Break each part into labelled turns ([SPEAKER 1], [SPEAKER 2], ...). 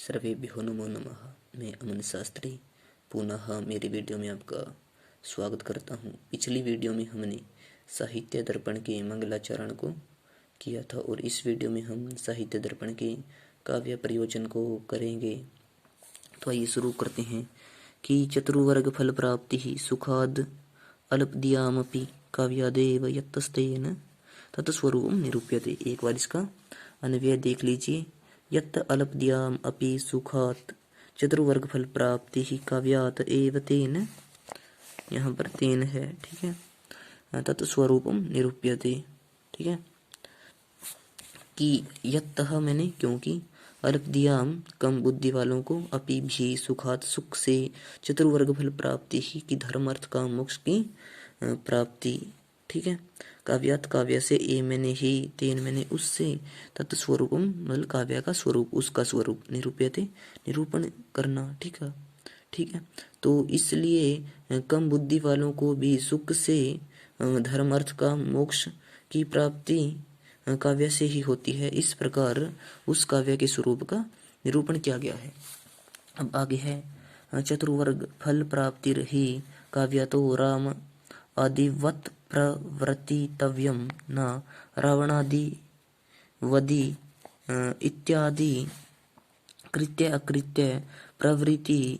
[SPEAKER 1] सर्वेभ्यो नमो नमः। मैं अमन शास्त्री पुनः मेरी वीडियो में आपका स्वागत करता हूँ। पिछली वीडियो में हमने साहित्य दर्पण के मंगलाचरण को किया था और इस वीडियो में हम साहित्य दर्पण के काव्य प्रयोजन को करेंगे। तो आइए शुरू करते हैं कि चतुर्वर्ग फल प्राप्ति ही सुखाद अल्पदियामपि काव्यादेव यत्तस्तेन तत्स्वरूपं निरूप्यते। एक बार इसका अन्वय देख लीजिए। यत् अल्पदियाम अपि सुखात् चतुर्वर्ग फल प्राप्ति ही काव्यात एव तेन, यहाँ पर तेन है, ठीक है। तत्स्वरूपम निरूप्यते, ठीक है। कि यत्तः मैंने क्योंकि अल्पदियाम कम बुद्धि वालों को अपि भी सुखात सुख से चतुर्वर्ग फल प्राप्ति ही की धर्म अर्थ काम मोक्ष की प्राप्ति, ठीक है। काव्यात काव्य से ए मैंने ही तेन मैंने उससे तत्स्वरूपम मतलब काव्य का स्वरूप उसका स्वरूप निरूप्यते निरूपण करना, ठीक है, ठीक है। तो इसलिए कम बुद्धि वालों को भी सुख से धर्म अर्थ का मोक्ष की प्राप्ति काव्य से ही होती है। इस प्रकार उस काव्य के स्वरूप का निरूपण किया गया है। अब आगे है चतुर्वर्ग फल प्राप्ति रही काव्य तो राम आदिवत प्रवर्तितव्यम न रावणादि वदि इत्यादि कृत्य अकृत्य प्रवृत्ति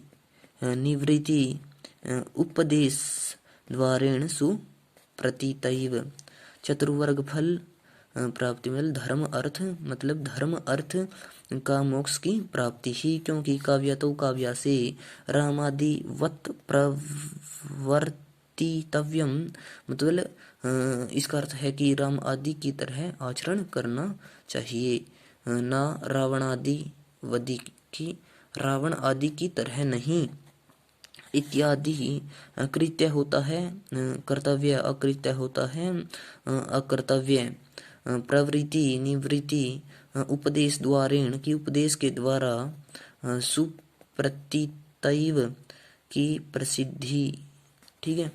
[SPEAKER 1] निवृत्ति उपदेश द्वारेण सुप्रतीतैव। चतुर्वर्ग फल प्राप्ति मतलब धर्म अर्थ का मोक्ष की प्राप्ति ही, क्योंकि काव्य तो काव्य से रामादि वत प्रवर्तितव्यम मतलब इसका अर्थ है कि राम आदि की तरह आचरण करना चाहिए, ना रावणादि वदि की रावण आदि की तरह नहीं। इत्यादि कृत्य होता है कर्तव्य, अकृत्य होता है अकर्तव्य, प्रवृत्ति निवृत्ति उपदेश द्वारेण की उपदेश के द्वारा सुप्रतीतैव की प्रसिद्धि, ठीक है,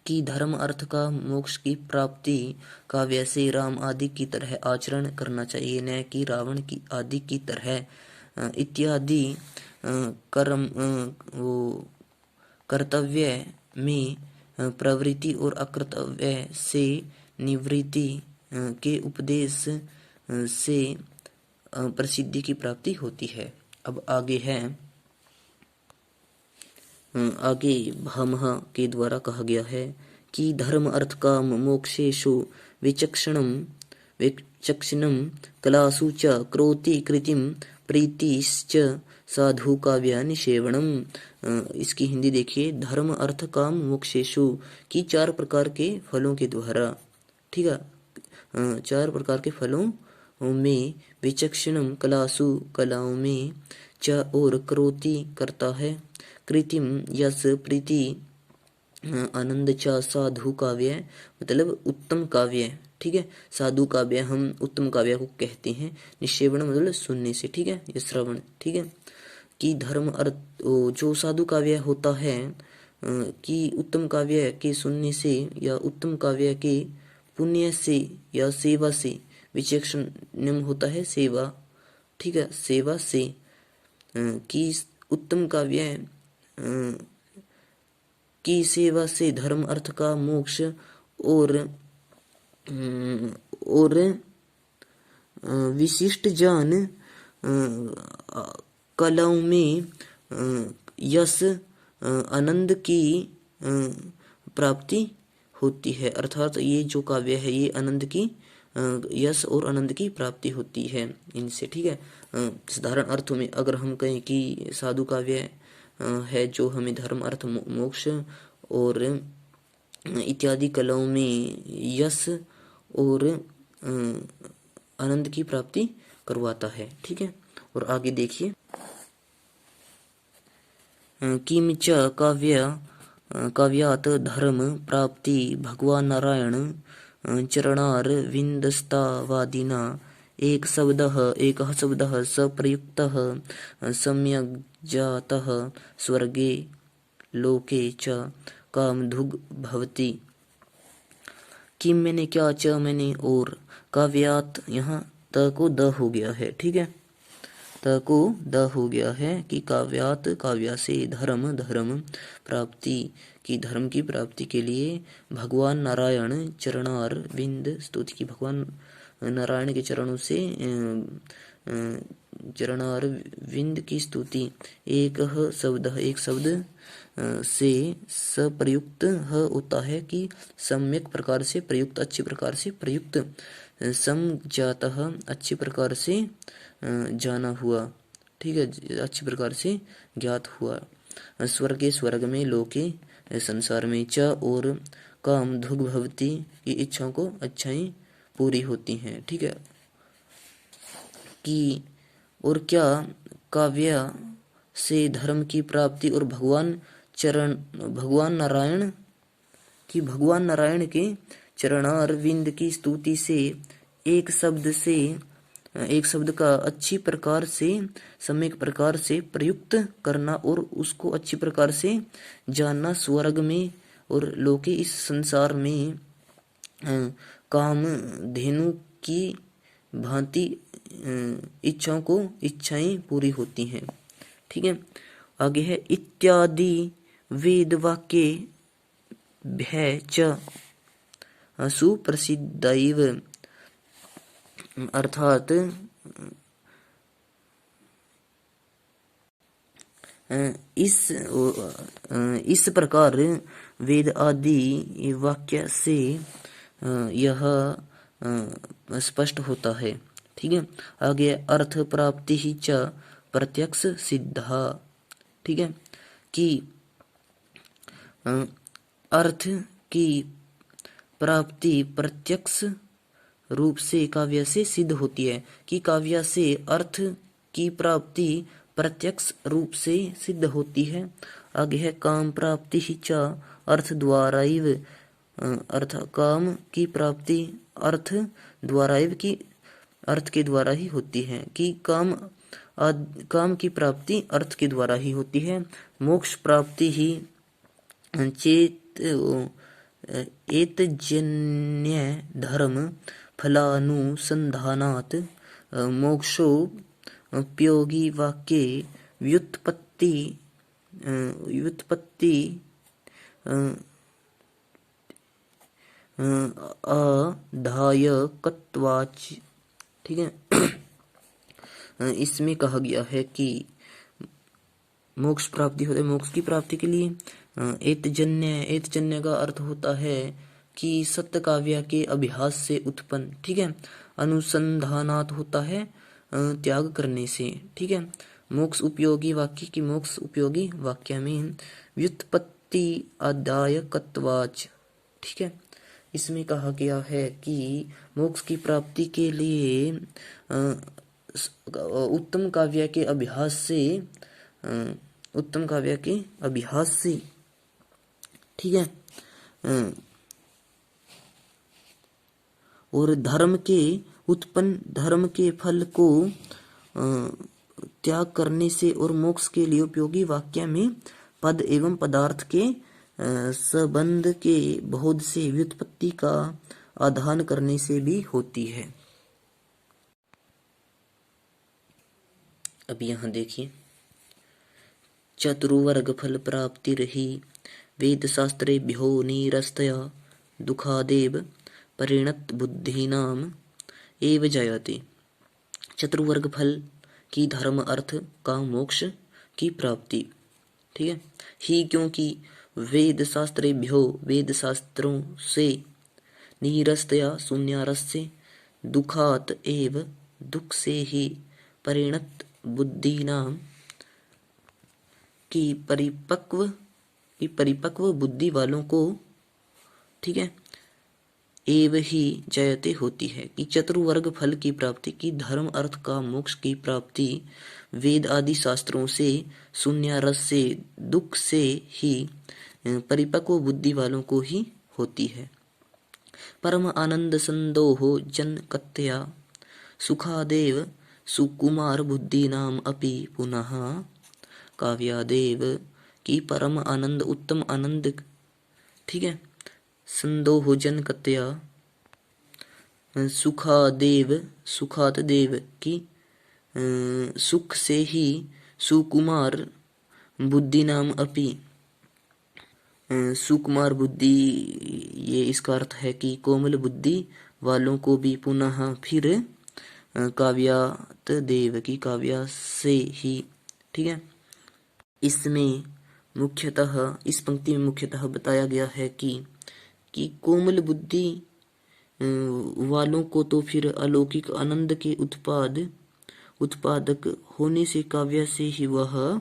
[SPEAKER 1] कि धर्म अर्थ का मोक्ष की प्राप्ति काव्य से राम आदि की तरह आचरण करना चाहिए, न कि रावण की आदि की तरह। इत्यादि कर्म वो कर्तव्य में प्रवृत्ति और अकर्तव्य से निवृत्ति के उपदेश से प्रसिद्धि की प्राप्ति होती है। अब आगे है आगे भामह के द्वारा कहा गया है कि धर्म अर्थ काम मोक्षेषु विचक्षणं कलासु च क्रोति कृतिम प्रीतिश्च साधु काव्य निषेवणम। इसकी हिंदी देखिए। धर्म अर्थ काम मोक्षेषु की चार प्रकार के फलों के द्वारा, ठीक है, चार प्रकार के फलों में विचक्षणम कलासु कलाओं में च और क्रोति करता है, कृतिम यश प्रीति आनंद च साधु काव्य मतलब उत्तम काव्य, ठीक है। साधु काव्य हम उत्तम काव्य को कहते हैं। निषेवण मतलब सुनने से, ठीक है, ये श्रवण, ठीक है। कि धर्म अर्थ जो साधु काव्य होता है कि उत्तम काव्य के सुनने से या उत्तम काव्य के पुण्य से या सेवा से, विचक्षण होता है सेवा, ठीक है, सेवा से कि उत्तम काव्य की सेवा से धर्म अर्थ का मोक्ष और विशिष्ट ज्ञान कलाओं में यश आनंद की प्राप्ति होती है। अर्थात ये जो काव्य है ये आनंद की यश और आनंद की प्राप्ति होती है इनसे, ठीक है। साधारण अर्थों में अगर हम कहें कि साधु काव्य है जो हमें धर्म अर्थ मोक्ष और इत्यादि कलाओं में यश और आनंद की प्राप्ति करवाता है, ठीक है। और आगे देखिए किंच काव्यात धर्म प्राप्ति भगवान नारायण चरणारविंदस्तावादिना एक शब्दः स प्रयुक्तः सम्यग्जातः स्वर्गे लोके च कामधुग् भवति। किम मैंने क्या, च मैंने और, काव्यात यहाँ त को द हो गया है, ठीक है। त को द हो गया है कि काव्यात काव्या से धर्म धर्म प्राप्ति की धर्म की प्राप्ति के लिए भगवान नारायण चरणार विंद स्तुति की भगवान नारायण के चरणों से चरणार विंद की स्तुति एक शब्द से सप्रयुक्त होता है कि सम्यक प्रकार से प्रयुक्त अच्छी प्रकार से प्रयुक्त समजातः अच्छी प्रकार से जाना हुआ ठीक है अच्छी प्रकार से ज्ञात हुआ स्वर्ग में लोके संसार में च और काम धुग भवती की इच्छाओं को अच्छाई पूरी होती हैं ठीक है कि और क्या काव्य से धर्म की प्राप्ति और भगवान नारायण के चरणार विंद की स्तुति से एक शब्द का अच्छी प्रकार से सम्यक प्रकार से प्रयुक्त करना और उसको अच्छी प्रकार से जानना स्वर्ग में और लोके इस संसार में काम धेनु की भांति इच्छाएं पूरी होती हैं ठीक है आगे है इत्यादि वेद वाक्य भय च सुप्रसिद्धैव अर्थात इस प्रकार वेद आदि वाक्य से यह स्पष्ट होता है ठीक है आगे अर्थ प्राप्ति ही च प्रत्यक्ष सिद्धा ठीक है कि अर्थ की प्राप्ति प्रत्यक्ष रूप से काव्य से सिद्ध होती है कि काव्य से अर्थ की प्राप्ति प्रत्यक्ष रूप से सिद्ध होती है आगे है काम प्राप्ति ही च अर्थ द्वाराइव अर्थ काम की प्राप्ति अर्थ द्वाराइव की अर्थ के द्वारा ही होती है कि काम की प्राप्ति अर्थ के द्वारा ही होती है मोक्ष प्राप्ति ही चेत एतजन्य धर्म फलानुसंधानात् मोक्षो उपयोगी वाक्ये व्युत्पत्ति अधायकत्वाच् ठीक है इसमें कहा गया है कि मोक्ष प्राप्ति होता है मोक्ष की प्राप्ति के लिए एतजन्य का अर्थ होता है कि सत्य काव्य के अभ्यास से उत्पन्न ठीक है अनुसंधानात होता है त्याग करने से ठीक है मोक्ष उपयोगी वाक्य की मोक्ष उपयोगी वाक्य में व्युत्पत्ति अदायकत्वाच ठीक है इसमें कहा गया है कि मोक्ष की प्राप्ति के लिए उत्तम काव्य के अभ्यास से ठीक है और धर्म के फल को त्याग करने से और मोक्ष के लिए उपयोगी वाक्य में पद एवं पदार्थ के संबंध के बोध से व्युत्पत्ति का आधान करने से भी होती है। अब यहाँ देखिए चतुर्वर्ग फल प्राप्ति रही वेद शास्त्रेभ्यो निरस्तया दुखादेव परिणत बुद्धिनाम एव जयते चतुर्वर्ग फल की धर्म अर्थ काम मोक्ष की प्राप्ति ठीक है ही क्योंकि वेद शास्त्रों से निरस्तया शून्यारस से दुखात एव दुख से ही परिणत बुद्धि नाम की परिपक्व बुद्धि वालों को ठीक है एव ही जयते होती है कि चतुर्वर्ग फल की प्राप्ति की धर्म अर्थ का मोक्ष की प्राप्ति वेद आदि शास्त्रों से शून्य रस से दुख से ही परिपक्व बुद्धि वालों को ही होती है। परम आनंद संदोहो जन कत्या सुखादेव सुकुमार बुद्धि नाम अपि पुनः काव्यादेव की परम आनंद उत्तम आनंद ठीक है संदोह जन कत्या सुखात देव की सुख से ही सुकुमार बुद्धि नाम अपि। सुकुमार बुद्धि, ये इसका अर्थ है कि कोमल बुद्धि वालों को भी पुनः फिर काव्यात देव की काव्या से ही। ठीक है, इसमें मुख्यतः, इस पंक्ति में मुख्यतः बताया गया है कि कोमल बुद्धि वालों को तो फिर अलौकिक आनंद के उत्पादक होने से काव्य से ही वह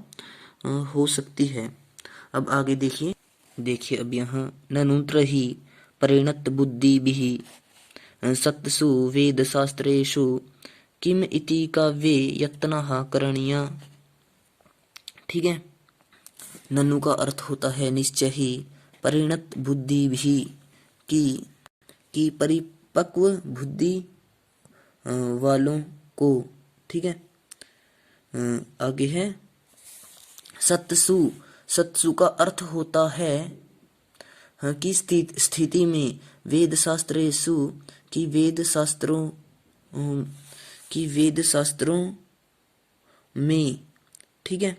[SPEAKER 1] हो सकती है। अब आगे देखिए अब यहाँ ननुत्र ही परिणत बुद्धि भी सत्सु वेद शास्त्रेषु किम इति काव्ये यत्नः करणीया। ठीक है, ननु का अर्थ होता है निश्चय ही, परिणत बुद्धि भी की परिपक्व बुद्धि वालों को। ठीक है, आगे है सत्सु का अर्थ होता है कि स्थिति में वेद शास्त्रेषु की वेद शास्त्रों में। ठीक है,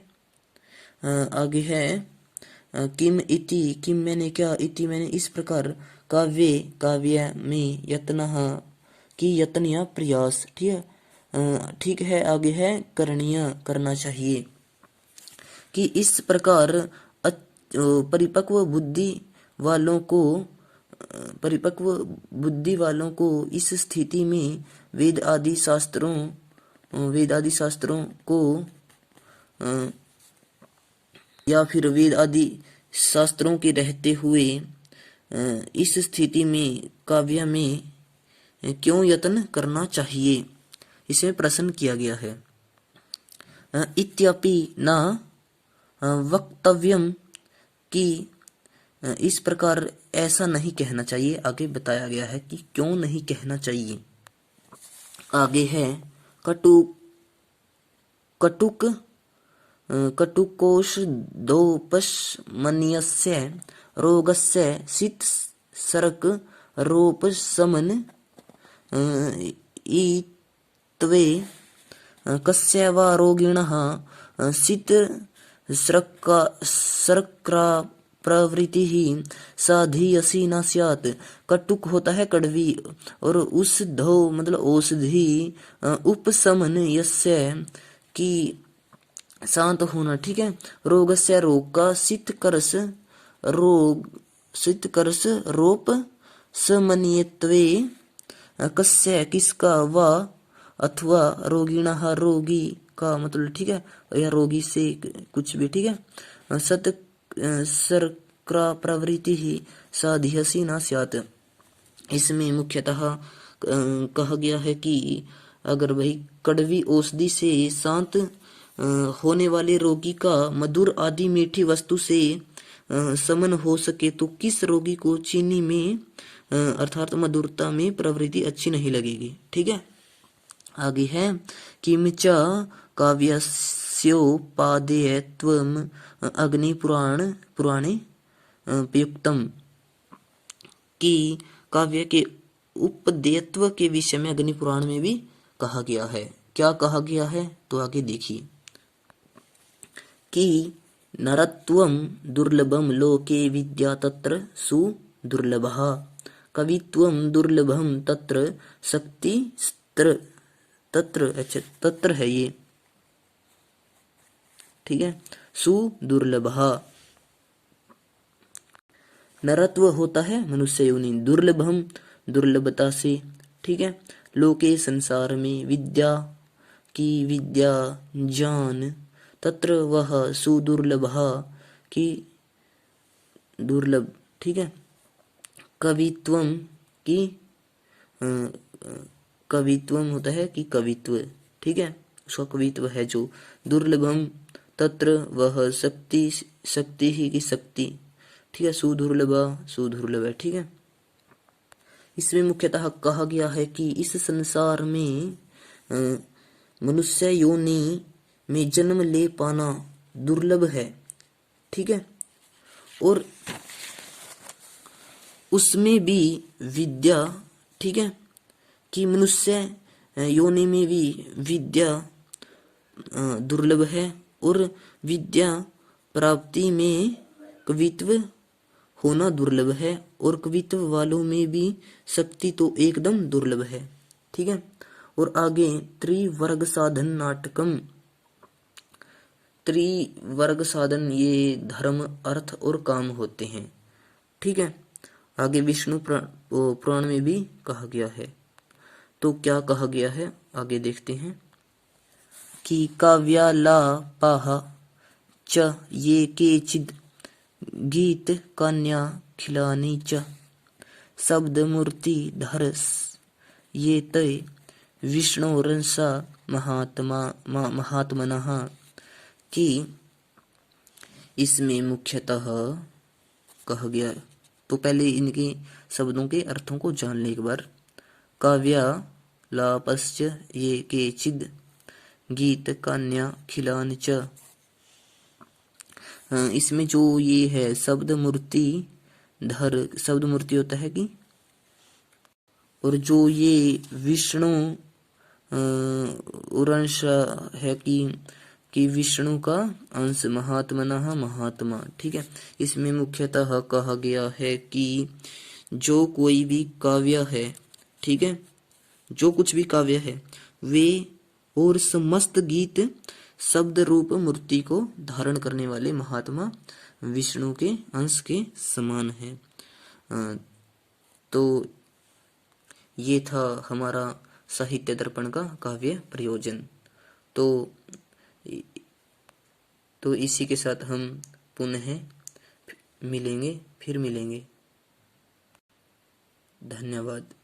[SPEAKER 1] आगे है किम इति, किम मैंने क्या, इति मैंने इस प्रकार, काव्य में यत्नः की यत्न या प्रयास। ठीक है, ठीक है, आगे है करणीय, करना चाहिए, कि इस प्रकार परिपक्व बुद्धि वालों को इस स्थिति में वेद आदि शास्त्रों को या फिर वेद आदि शास्त्रों के रहते हुए इस स्थिति में काव्य में क्यों यत्न करना चाहिए, इसमें प्रश्न किया गया है। इत्यपि न वक्तव्यम, कि इस प्रकार ऐसा नहीं कहना चाहिए। आगे बताया गया है कि क्यों नहीं कहना चाहिए। आगे है कटुकोश दोपशमन्यस्य रोगस्य शीत सरक रोपशमन इत्वे कस्य वा रोगिणः शीत सरक्रा प्रवृत्ति ही साधीयसी न स्यात्। कटुक होता है कड़वी, और उस धो मतलब औषधि, उपशमन यस्य की शांत होना। ठीक है, रोगस्य रोग का, शीतकरस रोप समन्यत्वे कस्य किसका, वा अथवा रोगिणः रोगी का मतलब। ठीक है, या रोगी से कुछ भी। ठीक है, सर्क्रा प्रवृत्ति ही साधियसी न स्यात्। इसमें मुख्यतः कहा गया है कि अगर वही कड़वी औषधि से शांत होने वाले रोगी का मधुर आदि मीठी वस्तु से समन हो सके तो किस रोगी को चीनी में अर्थात मधुरता में प्रवृत्ति अच्छी नहीं लगेगी। ठीक है, आगे है किंच काव्यस्योपादेयत्वम् अग्नि पुराणे प्रयुक्तम, कि काव्य के उपदेयत्व के विषय में अग्नि पुराण में भी कहा गया है। क्या कहा गया है तो आगे देखिए, कि नरत्वं दुर्लभम लोके विद्या तत्र सुदुर्लभः, कवित्वं दुर्लभम तत्र शक्ति तत्र है ये। ठीक है, सुदुर्लभः, नरत्व होता है मनुष्य योनि, दुर्लभम दुर्लभता से। ठीक है, लोके संसार में, विद्या की विद्या ज्ञान, तत्र वह सुदुर्लभः की दुर्लभ। ठीक है, कवित्वम की कवित्वम होता है कि कवित्व। ठीक है, उसका कवित्व है जो, दुर्लभम तत्र वह शक्ति ही की शक्ति। ठीक है, सुदुर्लभ है। ठीक है, इसमें मुख्यतः कहा गया है कि इस संसार में मनुष्य योनि में जन्म ले पाना दुर्लभ है। ठीक है, और उसमें भी विद्या। ठीक है, कि मनुष्य योनि में भी विद्या दुर्लभ है और विद्या प्राप्ति में कवित्व होना दुर्लभ है और कवित्व वालों में भी शक्ति तो एकदम दुर्लभ है। ठीक है। और आगे त्रिवर्ग साधन नाटकम। त्रिवर्ग साधन ये धर्म अर्थ और काम होते हैं। ठीक है। आगे विष्णु पुराण में भी कहा गया है। तो क्या कहा गया है आगे देखते हैं कि काव्यालापाः च ये केचिद् गीत कन्या खिलानी च शब्द मूर्ति धरस ये तय विष्णुरंसा महात्मनः। कि इसमें मुख्यतः कहा गया। तो पहले इनके शब्दों के अर्थों को जान ले एक बार। काव्यालापश्च ये केचिद् गीत कन्या खिलान च। इसमें जो ये है शब्द मूर्ति धर, शब्द मूर्ति होता है कि, और जो ये विष्णु अंश है कि विष्णु का अंश महात्मनः महात्मा। ठीक है। इसमें मुख्यतः कहा गया है कि जो कोई भी काव्य है, ठीक है, जो कुछ भी काव्य है वे और समस्त गीत शब्द रूप मूर्ति को धारण करने वाले महात्मा विष्णु के अंश के समान है। तो ये था हमारा साहित्य दर्पण का काव्य प्रयोजन। तो इसी के साथ हम पुनः मिलेंगे, फिर मिलेंगे। धन्यवाद।